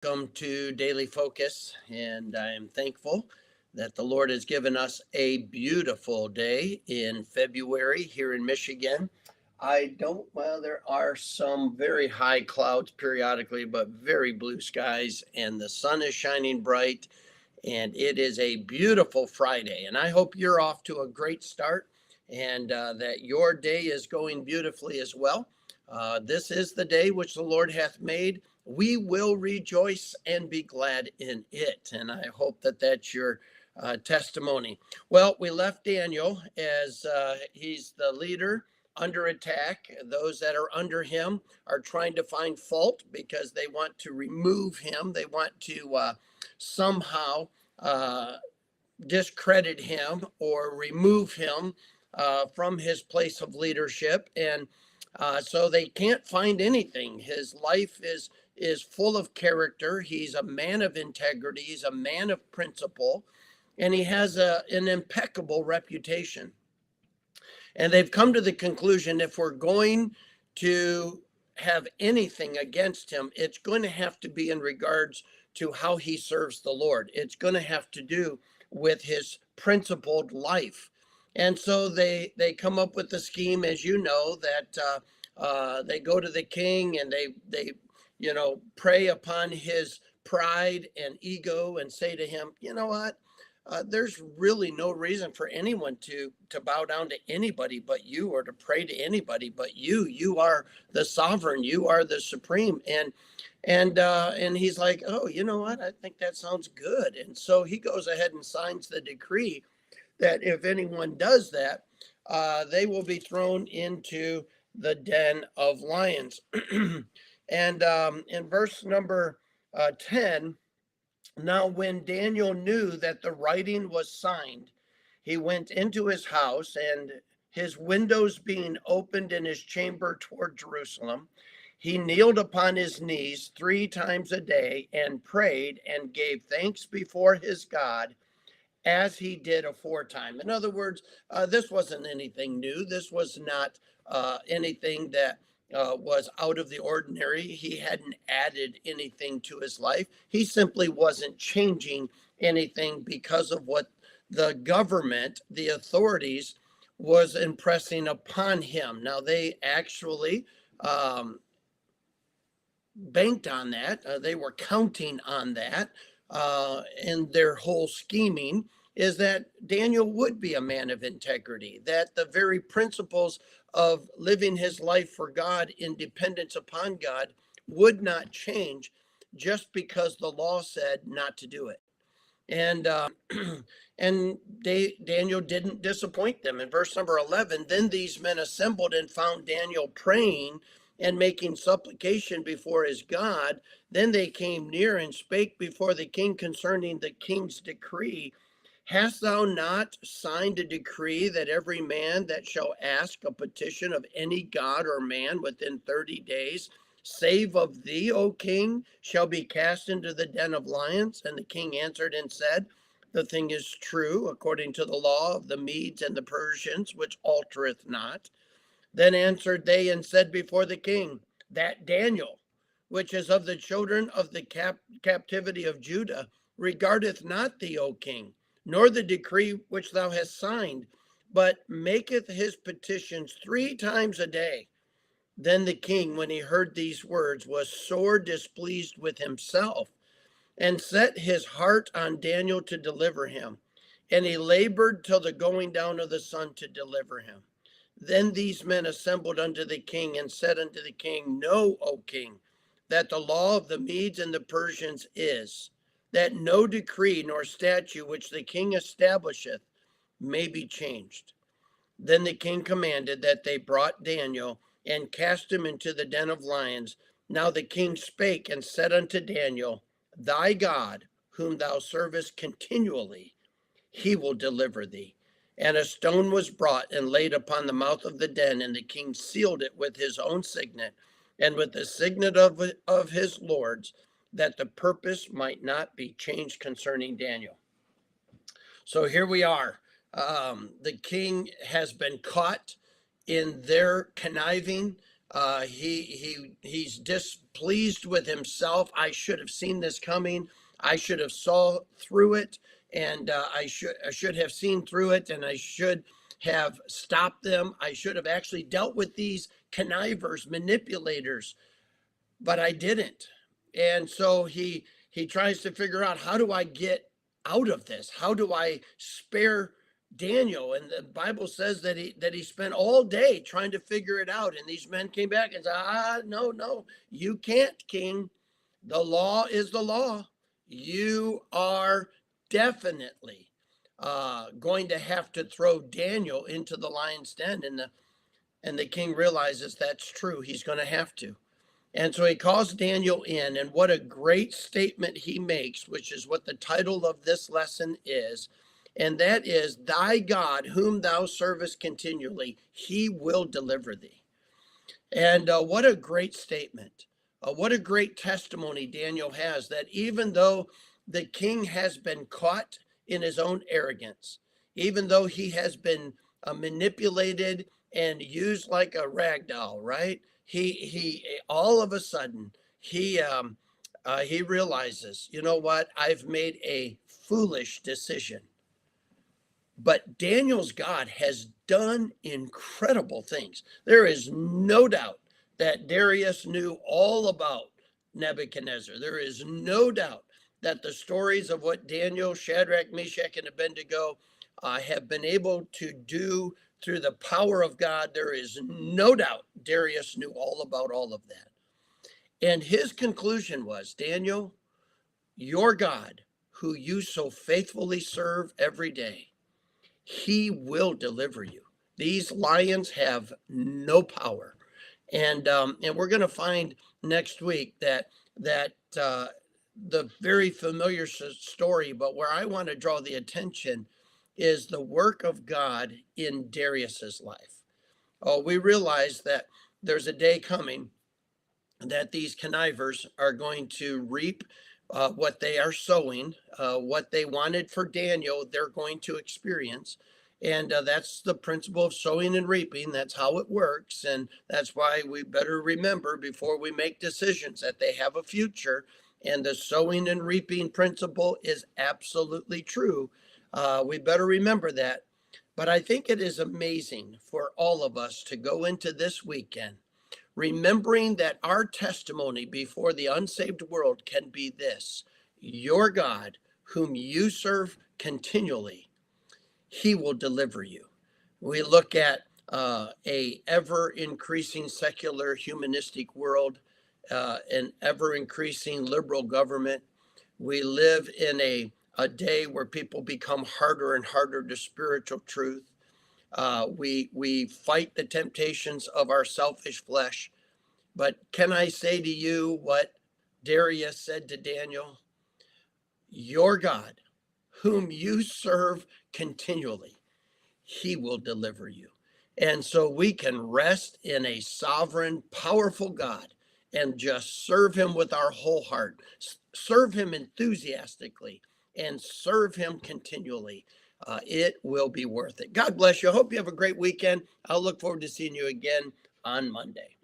Welcome to Daily Focus, and I am thankful that the Lord has given us a beautiful day in February here in Michigan. There are some very high clouds periodically, but very blue skies, and the sun is shining bright, and it is a beautiful Friday. And I hope you're off to a great start and that your day is going beautifully as well. This is the day which the Lord hath made. We will rejoice and be glad in it. And I hope that that's your testimony. Well, we left Daniel as he's the leader under attack. Those that are under him are trying to find fault because they want to remove him. They want to somehow uh, discredit him or remove him from his place of leadership. And so they can't find anything. His life is full of character. He's a man of integrity. He's a man of principle, and he has an impeccable reputation. And they've come to the conclusion, if we're going to have anything against him, it's going to have to be in regards to how he serves the Lord. It's going to have to do with his principled life. And so they come up with the scheme, as you know, that they go to the king and they prey upon his pride and ego and say to him, you know what? There's really no reason for anyone to bow down to anybody but you, or to pray to anybody but you. You are the sovereign. You are the supreme. And he's like, oh, you know what? I think that sounds good. And so he goes ahead and signs the decree that if anyone does that, they will be thrown into the den of lions. And in verse number 10. Now, when Daniel knew that the writing was signed, he went into his house, and his windows being opened in his chamber toward Jerusalem, he kneeled upon his knees 3 times a day and prayed and gave thanks before his God as he did aforetime. In other words, this wasn't anything new. This was not anything that was out of the ordinary. He hadn't added anything to his life. He simply wasn't changing anything because of what the government, the authorities, was impressing upon him. Now, they actually banked on that. They were counting on that. And their whole scheming is that Daniel would be a man of integrity, that the very principles of living his life for God in dependence upon God would not change just because the law said not to do it. And Daniel didn't disappoint them. In verse number 11, then these men assembled and found Daniel praying and making supplication before his God. Then they came near and spake before the king concerning the king's decree. Hast thou not signed a decree that every man that shall ask a petition of any god or man within 30 days, save of thee, O king, shall be cast into the den of lions? And the king answered and said, the thing is true, according to the law of the Medes and the Persians, which altereth not. Then answered they and said before the king, that Daniel, which is of the children of the captivity of Judah, regardeth not thee, O king, nor the decree which thou hast signed, but maketh his petitions 3 times a day. Then the king, when he heard these words, was sore displeased with himself, and set his heart on Daniel to deliver him. And he labored till the going down of the sun to deliver him. Then these men assembled unto the king and said unto the king, know, O king, that the law of the Medes and the Persians is, that no decree nor statute which the king establisheth may be changed. Then the king commanded that they brought Daniel and cast him into the den of lions. Now the king spake and said unto Daniel, thy God, whom thou servest continually, he will deliver thee. And a stone was brought and laid upon the mouth of the den, and the king sealed it with his own signet and with the signet of his lords, that the purpose might not be changed concerning Daniel. So here we are. The king has been caught in their conniving. He's displeased with himself. I should have seen this coming. I should have saw through it, and I should have seen through it, and I should have stopped them. I should have actually dealt with these connivers, manipulators, but I didn't. And so he tries to figure out, how do I get out of this? How do I spare Daniel? And the Bible says that he spent all day trying to figure it out. And these men came back and said, no, no, you can't, king. The law is the law. You are definitely going to have to throw Daniel into the lion's den. And the king realizes that's true. He's going to have to. And so he calls Daniel in, and what a great statement he makes, which is what the title of this lesson is. And that is, thy God, whom thou servest continually, he will deliver thee. And what a great statement. What a great testimony Daniel has, that even though the king has been caught in his own arrogance, even though he has been manipulated and used like a rag doll, right? He all of a sudden he realizes, you know what? I've made a foolish decision. But Daniel's God has done incredible things. There is no doubt that Darius knew all about Nebuchadnezzar. There is no doubt that the stories of what Daniel, Shadrach, Meshach, and Abednego have been able to do through the power of God, there is no doubt Darius knew all about all of that. And his conclusion was, Daniel, your God, who you so faithfully serve every day, he will deliver you. These lions have no power. And we're going to find next week that the very familiar story, but where I want to draw the attention is the work of God in Darius's life. Oh, we realize that there's a day coming that these connivers are going to reap what they are sowing, what they wanted for Daniel, they're going to experience. And that's the principle of sowing and reaping. That's how it works. And that's why we better remember before we make decisions that they have a future. And the sowing and reaping principle is absolutely true. We better remember that. But I think it is amazing for all of us to go into this weekend remembering that our testimony before the unsaved world can be this: your God, whom you serve continually, he will deliver you. We look at a ever increasing secular humanistic world, an ever increasing liberal government. We live in a day where people become harder and harder to spiritual truth. We fight the temptations of our selfish flesh. But can I say to you what Darius said to Daniel? Your God, whom you serve continually, he will deliver you. And so we can rest in a sovereign, powerful God and just serve him with our whole heart, serve him enthusiastically, and serve him continually. It will be worth it. God bless you. I hope you have a great weekend. I'll look forward to seeing you again on Monday.